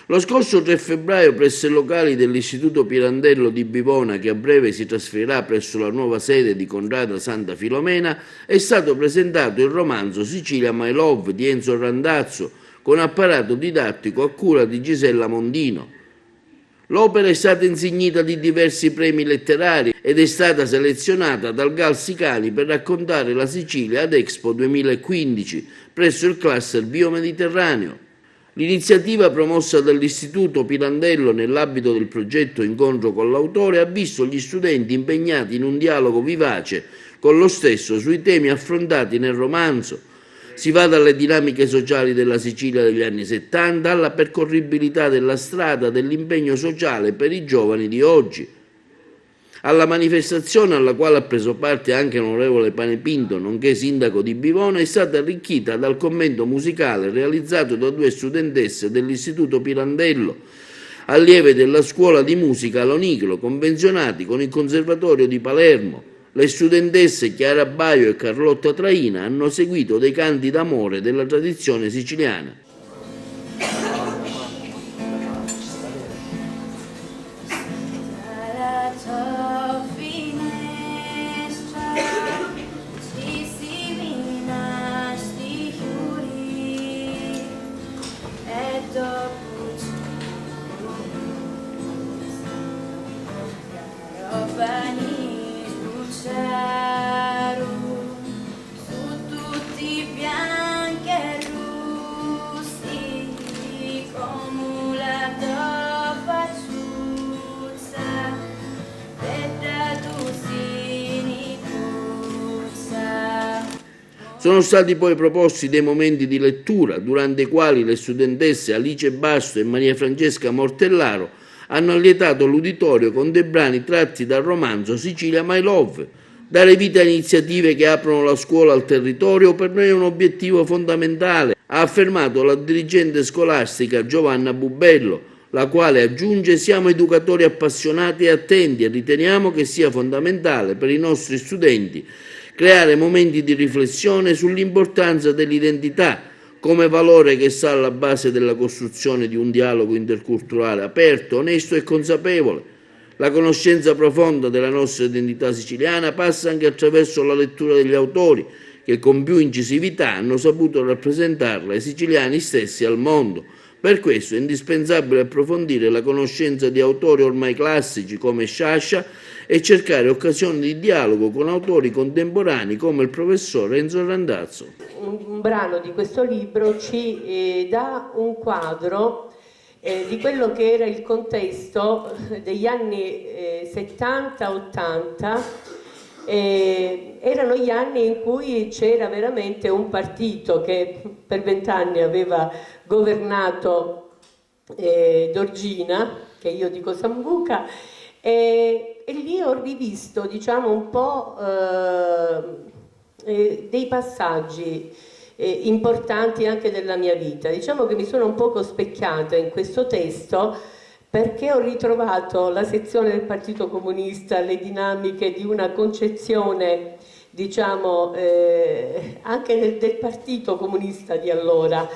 Lo scorso 3 febbraio, presso i locali dell'Istituto Pirandello di Bivona, che a breve si trasferirà presso la nuova sede di Contrada Santa Filomena, è stato presentato il romanzo Sicilia My Love di Enzo Randazzo, con apparato didattico a cura di Gisella Mondino. L'opera è stata insignita di diversi premi letterari ed è stata selezionata dal Gal Sicani per raccontare la Sicilia ad Expo 2015 presso il cluster Biomediterraneo. L'iniziativa promossa dall'Istituto Pirandello nell'ambito del progetto Incontro con l'autore ha visto gli studenti impegnati in un dialogo vivace con lo stesso sui temi affrontati nel romanzo. Si va dalle dinamiche sociali della Sicilia degli anni 70 alla percorribilità della strada dell'impegno sociale per i giovani di oggi. Alla manifestazione, alla quale ha preso parte anche l'onorevole Panepinto, nonché sindaco di Bivona, è stata arricchita dal commento musicale realizzato da 2 studentesse dell'Istituto Pirandello, allieve della scuola di musica Loniclo, convenzionati con il Conservatorio di Palermo. Le studentesse Chiara Baio e Carlotta Traina hanno seguito dei canti d'amore della tradizione siciliana. Sono stati poi proposti dei momenti di lettura, durante i quali le studentesse Alice Basto e Maria Francesca Mortellaro hanno allietato l'uditorio con dei brani tratti dal romanzo Sicilia My Love. Dare vita a iniziative che aprono la scuola al territorio per noi è un obiettivo fondamentale, ha affermato la dirigente scolastica Giovanna Bubello, la quale aggiunge: siamo educatori appassionati e attenti e riteniamo che sia fondamentale per i nostri studenti creare momenti di riflessione sull'importanza dell'identità come valore che sta alla base della costruzione di un dialogo interculturale aperto, onesto e consapevole. La conoscenza profonda della nostra identità siciliana passa anche attraverso la lettura degli autori che con più incisività hanno saputo rappresentarla ai siciliani stessi e al mondo. Per questo è indispensabile approfondire la conoscenza di autori ormai classici come Sciascia e cercare occasioni di dialogo con autori contemporanei come il professor Enzo Randazzo. Un brano di questo libro ci dà un quadro di quello che era il contesto degli anni 70-80. Erano gli anni in cui c'era veramente un partito che per 20 anni aveva governato Dorgina, che io dico Sambuca, e lì ho rivisto, diciamo, un po' dei passaggi importanti anche della mia vita. Diciamo che mi sono un poco specchiata in questo testo perché ho ritrovato la sezione del Partito Comunista, le dinamiche di una concezione, diciamo, anche del Partito Comunista di allora.